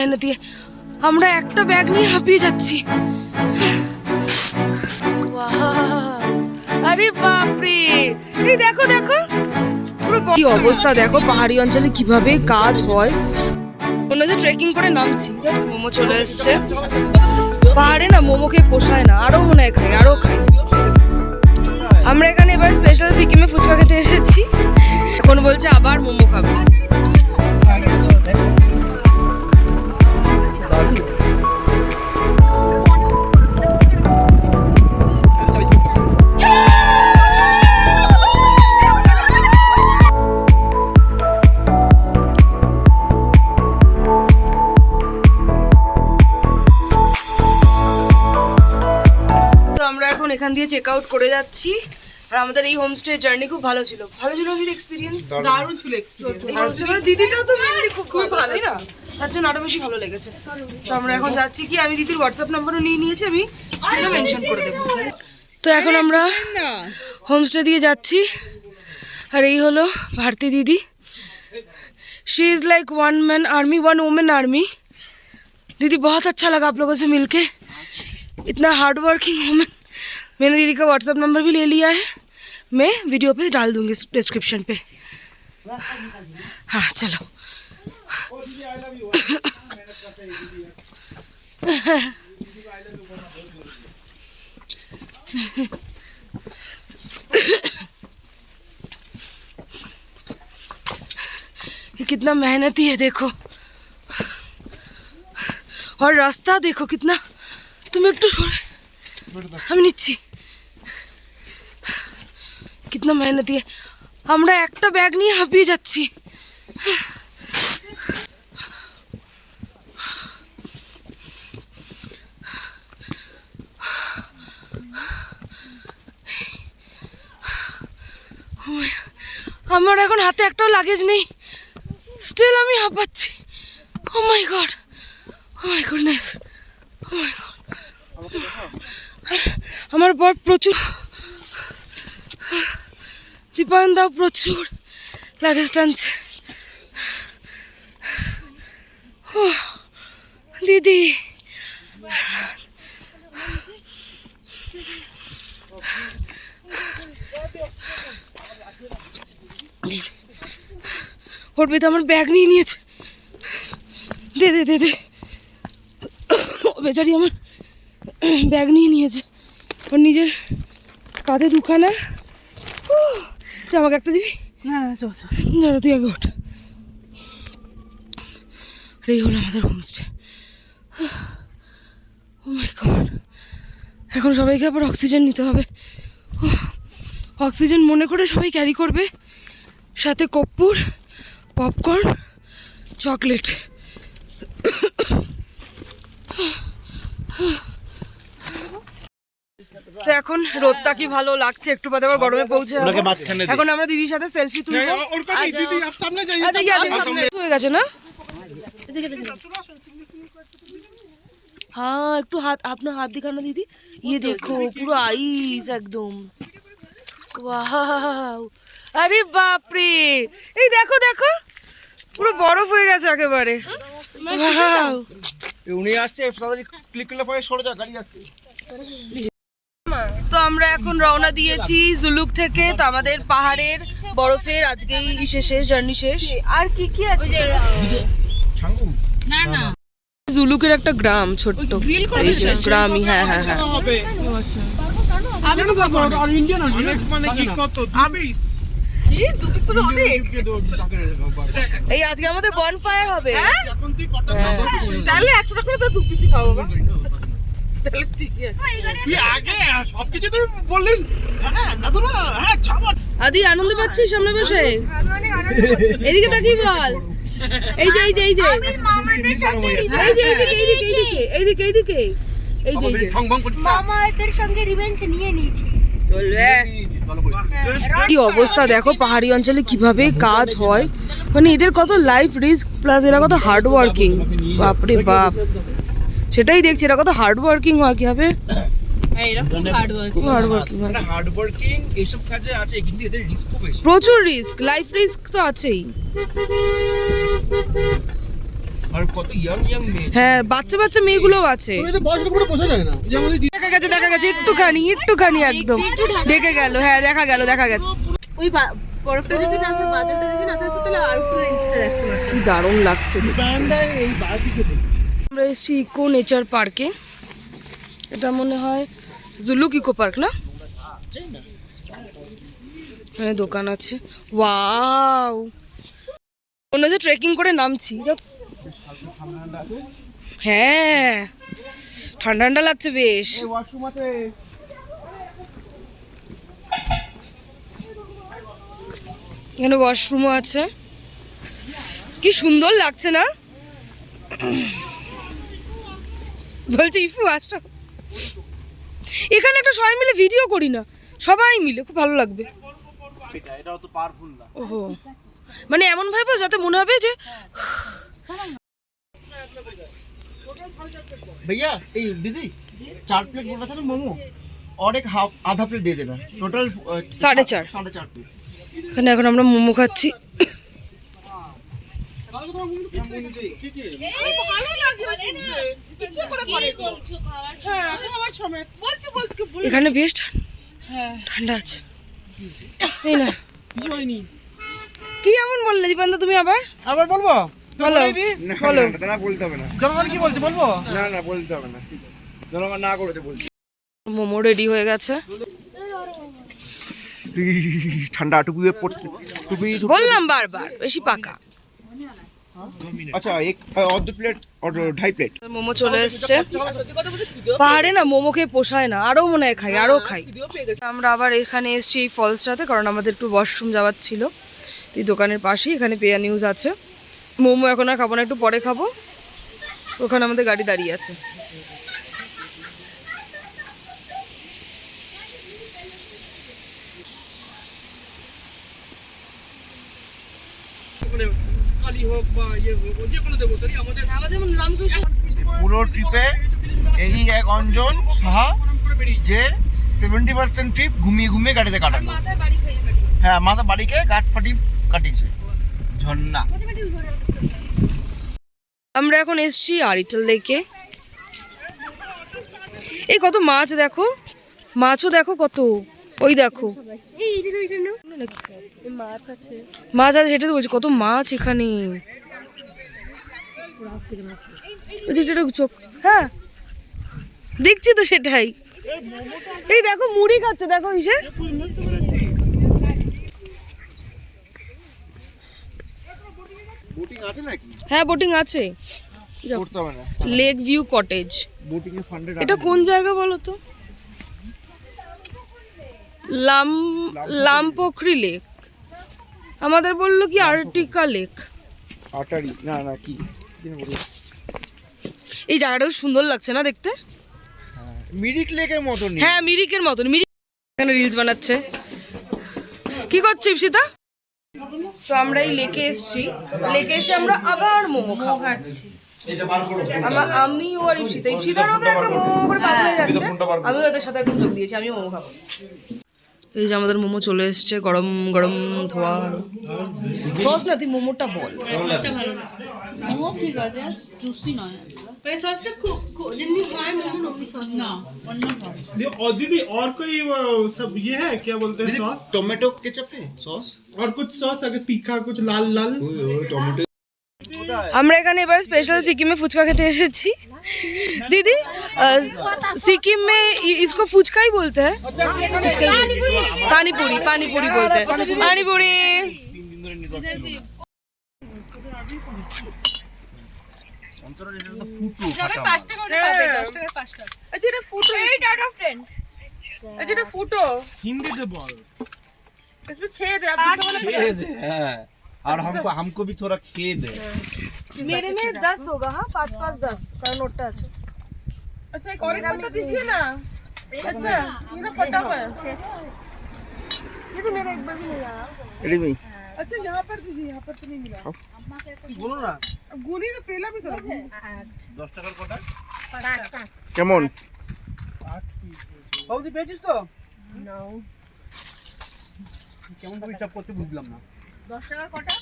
মেহনতি আমরা একটা ব্যাগ নিয়ে হাঁপিয়ে যাচ্ছি। আরে বাপরে, এই দেখো দেখো কি অবস্থা, দেখো পাহাড়ি অঞ্চলে কিভাবে কাজ হয়। মনে হচ্ছে ট্রেকিং করে নামছি। মোমো চলে এসছে। পাহাড়ে না মোমো খেয়ে পোষায় না, আরো মনে হয় খাই, আরো খাই। আমরা এখানে এবার স্পেশাল সিকিমে ফুচকা খেতে এসেছি। এখন বলছে আবার মোমো খাবে। এখান দিয়ে চেক আউট করে যাচ্ছি। আর আমাদের এই হোমস্টে জার্নি খুব ভালো ছিল। ভালো ছিল দিদি এক্সপিরিয়েন্স? দারুণ ছিল এক্সপিরিয়েন্স। দিদিটাও তো মেমরি খুব ভালো, তাই না? তার জন্য আরো বেশি ভালো লেগেছে। তো আমরা এখন যাচ্ছি কি, আমি দিদির হোয়াটসঅ্যাপ নাম্বারও নিয়ে নিয়েছি, আমি স্ক্রিনে মেনশন করে দেবো। তো এখন আমরা হোমস্টে দিয়ে যাচ্ছি। আর এই হলো ভারতী দিদি। She is like one man army, one women army. दीदी बहुत अच्छा लगा आप लोगों से मिलके, इतना हार्ड वर्किंग वुमेन। मैंने दीदी का व्हाट्सएप नंबर भी ले लिया है, मैं वीडियो पे डाल दूंगी डिस्क्रिप्शन पे। हाँ चलो। ये कितना मेहनती है देखो, और रास्ता देखो कितना। तुम एक तो छोड़, हम নিচ্ছি। कितना मेहनती है। আমরা একটা ব্যাগ নিয়ে হাঁপিয়ে যাচ্ছি। আমার এখন হাতে একটাও লাগেজ নেই, স্টিল আমি হাঁপাচ্ছি। Oh my God, oh my goodness, oh my God. আমার বর প্রচুর, দীপায়ন দাও প্রচুর লাগেজ টানছে। দিদি উঠবে তো, আমার ব্যাগ নিয়ে নিয়েছে। দে দে দে দে, বেচারি আমার ব্যাগ নিয়ে নিয়েছে। ওর নিজের কাঁধে দুখানা। তুই আমাকে একটা দিবি? না যা, তুই আগে ওঠ। আর এই হলো আমাদের হোমস্টে। ও মাই গড, এখন সবাইকে আবার অক্সিজেন নিতে হবে। অক্সিজেন মনে করে সবাই ক্যারি করবে, সাথে কর্পূর, পপকর্ন, চকলেট। তো এখন রোদটা কি ভালো লাগছে, একটু বাদে আবার গরমে পৌঁছে যাবো। এখন আমরা দিদির সাথে সেলফি তুলবো। হয়ে গেছে না? हाँ একটু হাত, আপনার হাত দিখানো দিদি। ये देखो পুরো আইস একদম। ওয়াও, আরে বাপ রে, এই দেখো দেখো পুরো বরফ হয়ে গেছে একেবারে। উনি আসছে, তাড়াতাড়ি ক্লিক করলে পরে সরে যা, গাড়ি আসছে। তো আমরা এখন রওনা দিয়েছি জুলুক থেকে। তো আমাদের পাহাড়ের বরফের আজকেই শেষ, জার্নি শেষ। আর কি কি আছে? না না, জুলুকের একটা গ্রাম, ছোট্ট গ্রামই। হ্যাঁ হ্যাঁ হ্যাঁ। এই আজকে আমাদের বনফায়ার হবে। তাহলে একটা করে তো দু পিসি খাবো। আদি আনন্দ পাচ্ছিস সামনে বসে? এদিকে তাকিয়ে বল। এই যে এই যে এই যে এইদিকে এইদিকে এই যে মামাদের সঙ্গে রিভেঞ্জ নিয়ে নিয়েছি। চলবে। কি অবস্থা দেখো পাহাড়ি অঞ্চলে কিভাবে কাজ হয়, মানে এদের কত লাইফ রিস্ক, প্লাস এরা কত হার্ড ওয়ার্কিং। বাপরে বাপ, সেটাই দেখছি এরা কত হার্ড ওয়ার্কিং হয়। কি হবে প্রচুর রিস্ক, লাইফ রিস্ক তো আছেই। আর কত ইয়াং ইয়াং মেয়ে। হ্যাঁ বাচ্চা বাচ্চা মেয়েগুলোও আছে। এটা বয়সটা পুরো বোঝা যায় না। যেমন দেখা গেছে একটুখানি একদম দেখে গেল। হ্যাঁ দেখা গেছে। ওই বরফটা যদি না থাকতো, বাদলটা যদি না থাকতো, তাহলে আর একটু রেঞ্জটা দেখতে পারতাম। কি দারুণ লাগছে দেখতে। এই বাড়িতে আমরা এসেছি ইকো নেচার পার্কে। এটা মনে হয় জুলুক ইকো পার্ক না? এখানে দোকান আছে। ওয়াও, মনে হচ্ছে ট্রেকিং করে নামছি। হ্যাঁ ঠান্ডা ঠান্ডা লাগছে বেশ। ওয়াশরুম আছে। এখানে ওয়াশরুমও আছে। কি সুন্দর লাগছে না? বলছে ইফু আসো, এখানে একটা সবাই মিলে ভিডিও করি না, সবাই মিলে খুব ভালো লাগবে। এটা অত পাওয়ারফুল না। ওহো, মানে এমন ভাবে যাতে মনে হবে যে भैया এই दीदी 4 प्लेट बोला था ना मोमो और एक हाफ आधा प्लेट दे देना टोटल 4.5 प्लेट। এখানে এখন আমরা মোমো খাচ্ছি। এখানে বেশ ঠান্ডা আছে। এই না কি এমন বললে দীপান্ত তুমি? আবার বলবো বলো বলো। না বলতে হবে না। জনগণ কি বলছে বলবো? না বলতে হবে না। জনগণ না করেছে বলছি। মোমো রেডি হয়ে গেছে। ঠান্ডা টুপি পড়তে টুপি বললাম বারবার বেশি পাকা। আচ্ছা এক और 2 प्लेट और 2.5 प्लेट। মোমো চলে এসেছে। পাহাড়ে না মোমো খেয়ে পোষায় না, আরো মনে হয় খাই। আমরা আবার এখানে এসেছি এই ফলসটাতে, কারণ আমাদের একটু ওয়াশরুম যাওয়ার ছিল। এই দোকানের পাশেই এখানে পেয়া নিউজ আছে। মোমো এখন আর খাবো না, একটু পরে খাবো। ওখানে আমাদের গাড়ি দাঁড়িয়ে আছে। পুরো ট্রিপে এই এক অঞ্জন সাহা যে 70% ট্রিপ ঘুমিয়ে গাড়িতে কাটানো। হ্যাঁ মাথা বাড়ি খেয়ে গাছ ফাটি কাটিয়েছে ঝর্ণা। আমরা এখন এসেছি আরিটাল লেকে। এই কত মাছ দেখো, মাছও দেখো কত। ওই দেখো মাছ আছে, সেটা তো বলছি কত মাছ এখানে। চোখ হ্যাঁ দেখছি তো সেটাই। এই দেখো মুড়ি খাচ্ছে, দেখো ইসে। বোটিং আছে নাকি? হ্যাঁ বোটিং আছে। করতে হবে না। Lake view cottage. বোটিং এর ফান্ডে এটা কোন জায়গা বলো তো? লামপোখরি লেক। আমাদের বললো কি আর্টিকা লেক। আটারি না কি এই জায়গাটাও সুন্দর লাগছে না দেখতে? মিরিক লেকের মতন। হ্যাঁ মিরিকের মতন। মিরিক এখানে রিলস বানাচ্ছে। কি করছো ইপসিতা? তো আমরা এই লেকে এসেছি। লেকে এসে আমরা আবার মোমো খাচ্ছি। আমি ও আর ইপসিতার ওদের একটা মোমো করে পাগল হয়ে যাচ্ছে। আমি ওদের সাথে একটু যোগ দিয়েছি, আমিও মোমো খাবো। এই যে আমাদের মোমো চলে এসেছে, গরম গরম ধোয়া। সস না, তুই মোমোটা বল। সসটা ভালো না, মোমো ঠিক আছে, জুসি নয়। এই সসটা খুব जिंदगी फ्राई मोमो नोकी सॉस ना वरना और दीदी और कोई सब ये है क्या बोलते हैं सॉस? टोमेटो केचप है सॉस और कुछ सॉस अगर तीखा कुछ लाल लाल टोमेटो। আমরা এখানে এবার স্পেশাল সিকিমে ফুচকা খেতে এসেছি। दीदी सिक्किम में इसको फुचका ही बोलते हैं। पानी पूरी बोलते हैं। पानी पूरी हिंदी से बोल। इसमें छेद है, और हमको भी थोड़ा खेद है। मेरे में 10 होगा। हाँ 5 10 का नोटটা আছে। अच्छा एक और पत्ता दीजिए ना। अच्छा ये ना फटा हुआ है। ये तो मेरा एक बार भी नहीं आया। अरे भाई अच्छा यहाँ पर दीजिए, यहाँ पर तो नहीं मिला। बोलो ना गोली तो पहला भी था। 10 টাকার কটা কেমন? बौदी भेजिस तो কেমন হিসাব করতে বুঝলাম না। 10 টাকার কটা?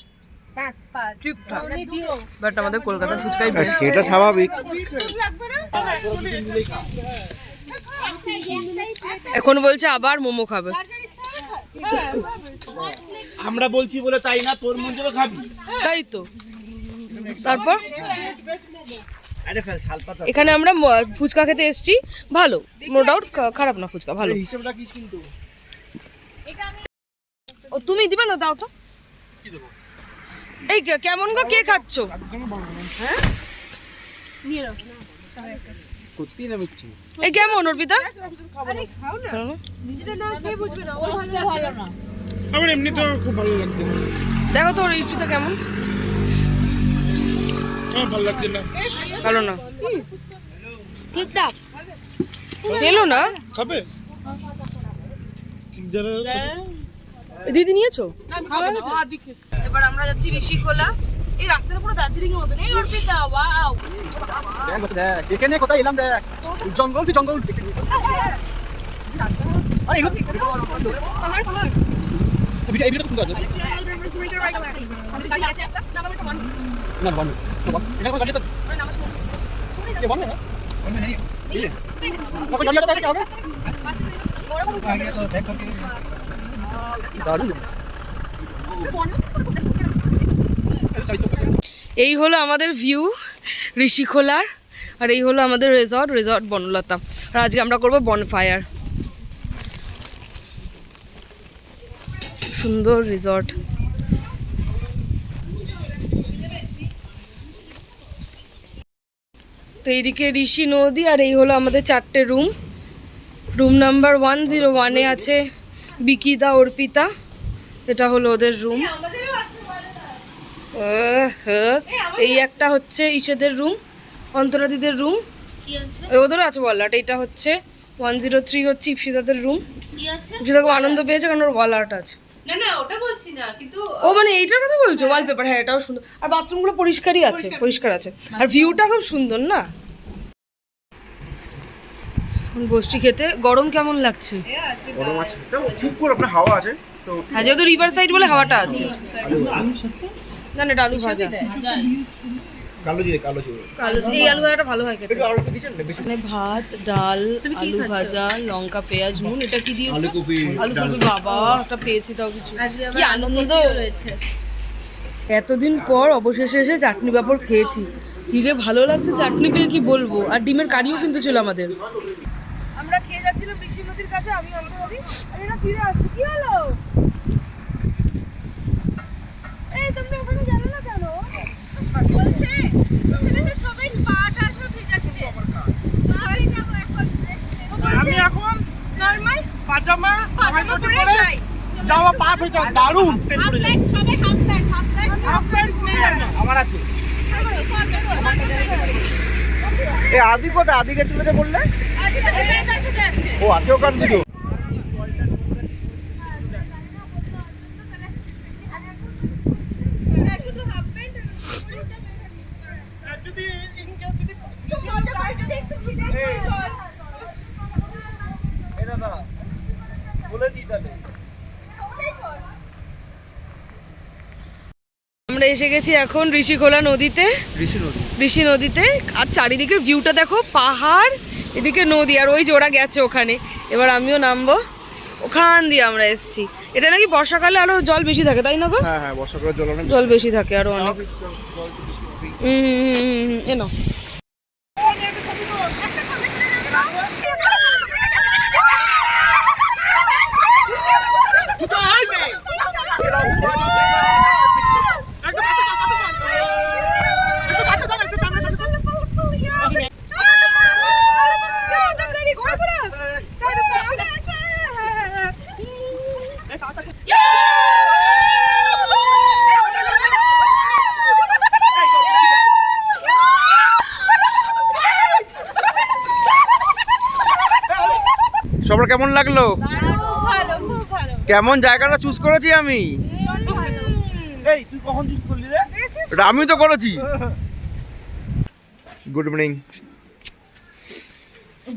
ঠিকঠাক বাট আমাদের কলকাতার ফুচকাই বেস্ট। সেটা স্বাভাবিক। এখন বলছে আবার মোমো খাবে। আমরা বলছি বলে তাই না, তোর মন চলো খাবি। তাই তো। তারপর আরে ফেল শালপাতা এখানে আমরা ফুচকা খেতে এসেছি, ভালো, নো ডাউট, খারাপ না ফুচকা, ভালো। হিসাব রাখিস কিন্তু। ও তুমি দিবে না, দাও তো। এই কেমন গো, কে খাচ্ছ? সত্যি না মিচ্ছি? এই কেমন অর্পিতা? আমার এমনি তো খুব ভালো লাগছে না, দেখো তো অর্পিতা কেমন। আমার ভালো লাগছে না। ভালো না, ঠিকঠাক খেলো না। খাবে যারা দিদি নিয়েছো? এবার আমরা যাচ্ছি ঋষিখোলা। এই রাস্তাটা পুরো দার্জিলিং এর মতন। এই অর্পিতা, ওয়াও, দেখ এখানে কোথায় এলাম, দেখ জঙ্গল সে জঙ্গল। আরে এগুলো কি এই ভিডিও তো সুন্দর আছে না, বন্ধ এটা কোন গাড়ি তো ये बंद है ना? बंद नहीं है। कोई गाड़ी आता है क्या? आगे तो देख करके गाड़ी এই হলো আমাদের ভিউ ঋষিখোলার, আর এই হলো আমাদের রিসর্ট বনলতা। আর আজকে আমরা করব বনফায়ার। সুন্দর রিসর্ট। তো এইদিকে ঋষি নদী, আর এই হলো আমাদের 4টে রুম। রুম নাম্বার 101-এ আছে বিকিদা অর্পিতা, এটা হলো ওদের রুম। এই একটা হচ্ছে ইসেদের রুম, অন্তরাদিদের রুম, ওদেরও আছে ওয়ালাট। এটা হচ্ছে 103 হচ্ছে ইপসিতাদের রুম। ইপসিতা খুব আনন্দ পেয়েছে কারণ ওর ওয়ালাট আছে। না না ওটা বলছি না, কিন্তু ও মানে এইটার কথা বলছো, ওয়ালপেপার। হ্যাঁ এটাও সুন্দর, আর বাথরুমগুলো পরিষ্কারই আছে, পরিষ্কার আছে, আর ভিউটা খুব সুন্দর না। গোষ্ঠী খেতে গরম কেমন লাগছে? গরম আছে তো খুব করে আপনার হাওয়া আছে তো। হ্যাঁ যেহেতু রিভার সাইড বলে হাওয়াটা আছে। না না, এটা আলু ভাজা, কালো জিরে কালো জিরে এই আলু ভাজাটা ভালো হয় খেতে। একটু আলু দিয়েছেন না বেশি? মানে ভাত, ডাল, আলু ভাজা, লঙ্কা, পেঁয়াজ, নুন। এটা কি দিয়েছো? আলুকপি আলু কপি। বাবা একটা পেয়েছি তাও কিছু। আজকে কি আবার আনন্দ রয়েছে। এতদিন পর অবশেষে এসে চাটনি পাঁপড় খেয়েছি, কি যে ভালো লাগছে চাটনি পেয়ে কি বলবো। আর ডিমের কারিও কিন্তু ছিল আমাদের। আমরা খেয়ে যাচ্ছিলাম ঋষি নদীর কাছে, আমি আমাদের ভাবি আরে এটা ফিরে আসছে, কি হলো? এই তোমরা ওখানে জানো না কেন? বলছে এখানে সবাই পাটা সব ভিজাচ্ছে। সবাই যাবো এখন। আমি এখন নরমাল পাজামা পরে যাই। যাওয়া পা ভেজা দারুণ। হাফ প্যান্ট, সবাই হাফ প্যান্ট। আমার আছে। এই আদি কোথায়? আদি গেছিল যে বললে? আজকে তো মেয়েদের সাথে আছে। ও আছে ওখান থেকে। শুধু হাফ প্যান্ট যদি একটু ছিটে এই দাদা বলে দিই তাহলে। আমরা এসে গেছি এখন ঋষিখোলা নদীতে, ঋষি নদীতে। আর চারিদিকের ভিউটা দেখো, পাহাড়, এদিকে নদী, আর ওই যে ওরা গেছে ওখানে। এবার আমিও নামবো, ওখান দিয়ে আমরা এসেছি। এটা নাকি বর্ষাকালে আরো জল বেশি থাকে, তাই না গো? হ্যাঁ হ্যাঁ বর্ষাকালে জল অনেক জল বেশি থাকে আরো অনেক। এনো সবার কেমন লাগলো? কেমন জায়গাটা চুজ করেছি আমি? এই তুই কখন চুজ করলি রে? এটা আমি তো করেছি। Good evening.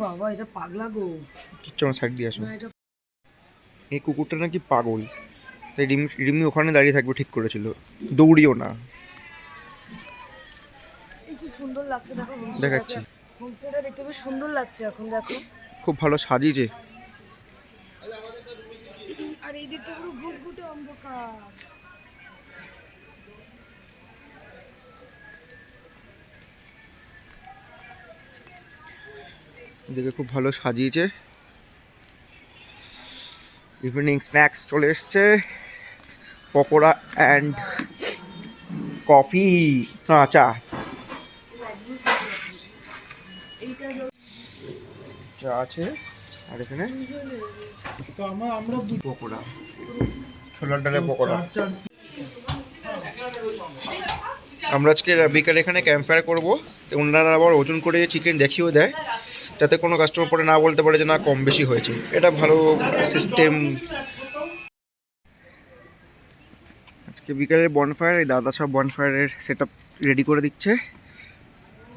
বাবা এটা পাগলা গো। কিচ্ছু না, সাইড দিয়ে আসো। এই কুকুরটা নাকি পাগল, তাই রিমি ওখানে দাঁড়িয়ে থাকবে ঠিক করেছিল, দৌড়িও না। কি সুন্দর লাগছে দেখো, দেখাচ্ছি, হোমস্টেটা দেখতে বেশ সুন্দর লাগছে এখন দেখো। খুব ভালো সাজিয়েছে। আর এই দিকটা পুরো ঘুটঘুটে অন্ধকার। এদিকে খুব ভালো সাজিয়েছে। ইভিনিং স্ন্যাক্স চলে এসছে, পকোড়া অ্যান্ড কফি, চা চা আছে। আর এখানে পকোড়া, ছোলার ডালের পকোড়া। আমরা আজকে বিকালে এখানে ক্যাম্প ফায়ার করবো, তো ওনারা আবার ওজন করে চিকেন দেখিয়েও দেয়, যাতে কোনো কাস্টমার পরে না বলতে পারে যে না কম বেশি হয়েছে। এটা ভালো সিস্টেম। আজকে বিকালের বনফায়ার, এই দাদা সব বনফায়ারের সেট আপ রেডি করে দিচ্ছে।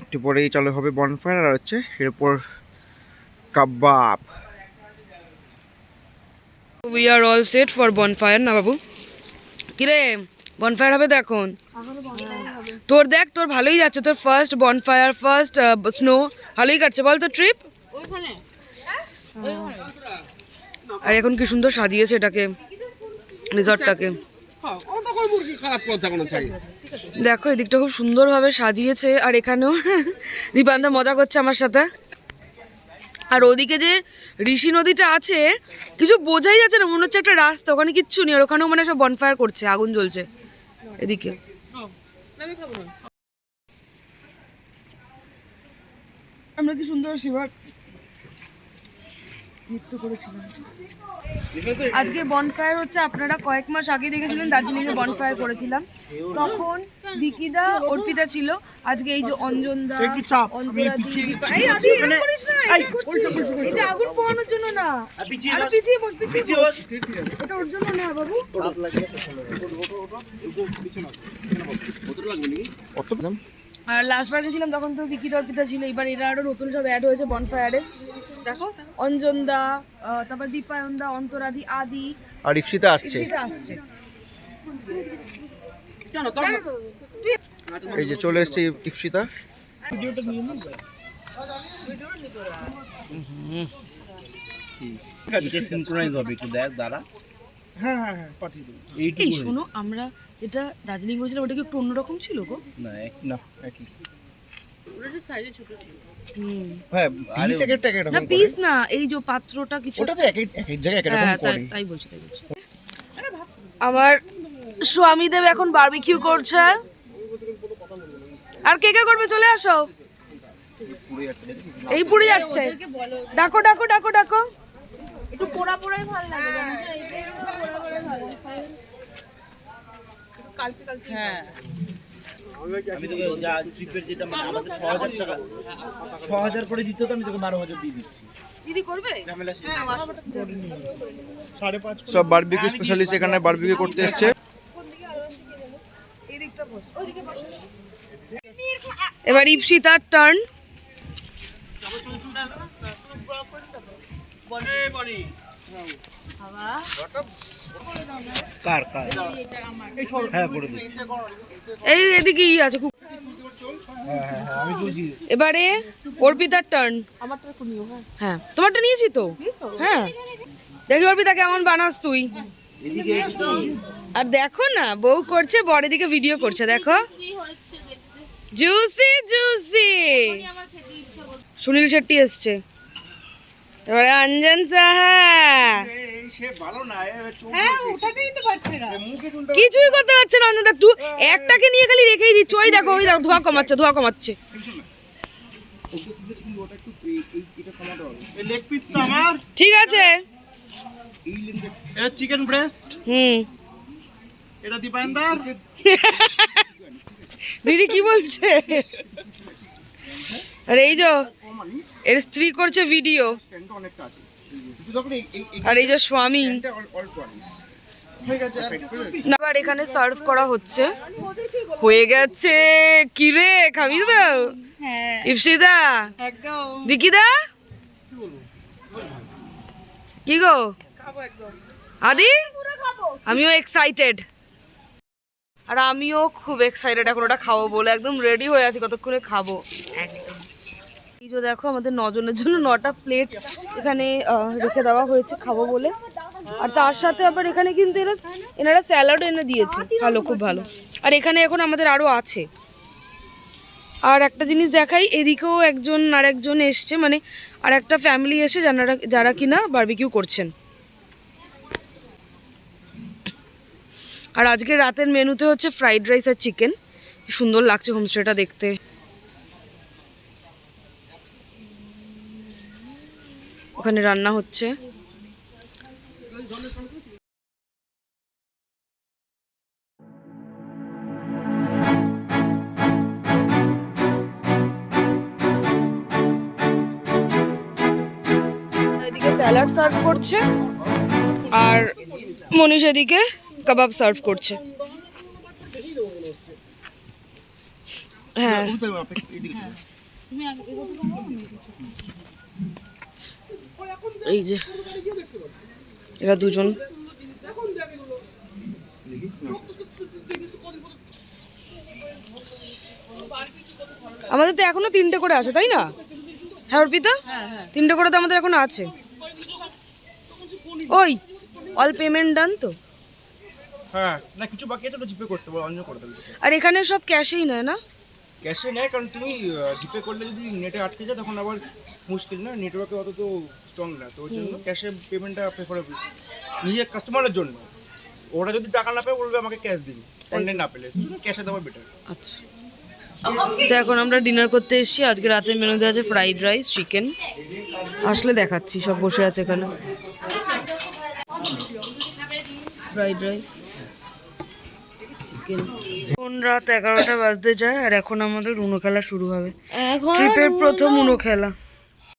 একটু পরেই চালু হবে বনফায়ার, আর হচ্ছে এরপর kebab. We are all set for bonfire না বাবু? কিরে বনফায়ার হবে তো এখন? তোর দেখ, তোর ভালোই যাচ্ছে, তোর ফার্স্ট বনফায়ার, ফার্স্ট স্নো, ভালোই কাটছে বল তোর ট্রিপ। আর এখন কি সুন্দর সাজিয়েছে এটাকে, রিসর্টটাকে দেখো, এদিকটা খুব সুন্দরভাবে সাজিয়েছে। আর এখানেও দীপান্দা মজা করছে আমার সাথে। আর ওদিকে যে ঋষি নদীটা আছে, কিছু বোঝাই যাচ্ছে না, মনে হচ্ছে একটা রাস্তা, ওখানে কিচ্ছু নেই। আর ওখানেও মানে সব বনফায়ার করছে, আগুন জ্বলছে এদিকে। আমরা কি সুন্দর শিবার নৃত্য করেছিলাম। আজকে বনফায়ার হচ্ছে, আপনারা কয়েক মাস আগে দেখেছিলেন দার্জিলিংয়ে বনফায়ার করেছিলাম, তখন বিকিদা অর্পিতা ছিল। আজকে এই যে অঞ্জনদা, অন্তরাদি, এই আদি এরকম করিস না, এটা আগুন পোহানোর জন্য না, আর পিছিয়ে বস, পিছিয়ে বস, এটা ওর জন্য না বাবু। আর লাস্ট বার গেছিলাম তখন তো বিকিদা অর্পিতা ছিল, এবার এরা আরো নতুন সব অ্যাড হয়েছে বনফায়ারে। দেখো অঞ্জনদা, তারপর দীপায়নদা, অন্তরাদি, আদি, আর ইপসিতা আসছে, সেটা আসছে। এই যে চলে এসছে ইপসিতা। হ্যাঁ হ্যাঁ হ্যাঁ পাঠিয়ে দেবো। এই শোনো, আমরা যেটা দার্জিলিং করেছিলাম ওটা কি একটু অন্যরকম ছিল গো? না একই। ওটা সাইজে ছোট ছিল। হ্যাঁ, পিস এক একটা না পিস না, এই যে পাত্রটা কিছু, ওটা তো এক এক জায়গায় এক রকম করে। তাই বলছি। আমার স্বামীদেব এখন বারবিকিউ করছে। আর কে কে করবে চলে আসো, এই পুড়ে যাচ্ছে। ডাকো ডাকো ডাকো ডাকো। একটু পোড়া পোড়াই ভালো লাগে, জানো তো, এইটাই একটু পোড়া পোড়াই ভালো লাগে। কালচে কালচে। হ্যাঁ, আমি তোকে যা ট্রিপের যেটা মানে আমাকে 6000 টাকা 6000 করে দিতে হতো, আমি তোকে 12000 দিয়ে দিচ্ছি। দিদি করবে? ঝামেলা শেষ। 5.5 সব বারবিকিউ স্পেশালিস্ট এখানে বারবিকিউ করতে এসেছে। এই দিকটা বস, ওইদিকে বস। এবার ইপসিতার টার্ন। কার হ্যাঁ করে দিই। এই এদিকেই আছে খুব। হ্যাঁ আমি বলছি। এবারে অর্পিতার টার্ন। আমারটা একটু নিও। হ্যাঁ তোমারটা নিয়েছি তো। হ্যাঁ দেখি অর্পিতা কেমন বানাস তুই। এদিকে এসে আর দেখো না, বউ করছে, বর এদিকে ভিডিও করছে, দেখো কি হচ্ছে দেখতে, জুসি জুসি। আমার খেতে ইচ্ছা করছে। সুনীল শেট্টি এসছে, এবারে অঞ্জন সাহা। সে ভালো না, হ্যাঁ ওঠাতেই তো পারছে না। কিছুই করতে পারছে না অঞ্জন, একটু একটাকে নিয়ে খালি রেখেই দিচ্ছে। ওই দেখো ধোয়া কমাচ্ছে, ধোয়া কমাচ্ছে। এই লেগ পিসটা আমার, ঠিক আছে। এটা চিকেন ব্রেস্ট, এটা দীপায়নদার। দিদি কি বলছে? আর এই যে এর স্ত্রী করছে ভিডিও, আর এই যে স্বামী। আবার এখানে সার্ভ করা হচ্ছে, হয়ে গেছে। কি রে খাবি তো? হ্যাঁ ইপসিদা, একদম। বিকিদা, কি গো? খাবো একদম। আদি আমিও এক্সাইটেড, আর আমিও খুব এক্সাইটেড এখন ওটা খাবো বলে, একদম রেডি হয়ে আছি কতক্ষণে খাবো। একদম এই যে দেখো আমাদের 9 জনের জন্য 9টা প্লেট এখানে রেখে দেওয়া হয়েছে খাবো বলে। আর তার সাথে আবার এখানে কিন্তু এনারা স্যালাড এনে দিয়েছে, ভালো, খুব ভালো। আর এখানে এখন আমাদের আরও আছে। আর একটা জিনিস দেখাই, এদিকেও আরেকজন এসছে, মানে আর একটা ফ্যামিলি এসে যারা কিনা বারবিকিউ করছেন। আর আজকে রাতের মেনুতে হচ্ছে ফ্রাইড রাইস আর চিকেন। সুন্দর লাগছে হোমস্টেটা দেখতে। ওখানে রান্না হচ্ছে। এদিকে স্যালাড সার্ভ করছে আর মনীষ এদিকে কাবাব সার্ভ করছে। হ্যাঁ এই যে এরা দুজন। আমাদের তো এখনো 3টে করে আছে, তাই না? হ্যাঁ অর্পিতা, 3টে করে তো আমাদের এখনো আছে। ওই অল পেমেন্ট ডান তো? হ্যাঁ, না কিছু বাকি আছে, ওটা জিপে করতে পারো, অন্য করে দেবে। আর এখানে সব ক্যাশেই নেয় না? ক্যাশে নেয়, কারণ তুমি জিপে করলে যদি নেটে আটকে যায় তখন আবার মুশকিল, না নেটওয়ার্কে অত তো স্ট্রং না, তো ওই জন্য ক্যাশে পেমেন্টটা প্রেফারেবল নিজের কাস্টমারের জন্য। ওরা যদি টাকা না পায় বলবে আমাকে ক্যাশ দিন, অনলাইন না পেলে ক্যাশে দেওয়া বেটার। আচ্ছা, তো এখন আমরা ডিনার করতে এসেছি। আজকে রাতের মেনুতে আছে ফ্রাইড রাইস, চিকেন। আসলে দেখাচ্ছি, সব বসে আছে এখানে। Fried rice, chicken. এখন রাত 11টা বাজতে যায় আর এখন আমাদের উনো খেলা শুরু হবে। ট্রিপের প্রথম উনো খেলা।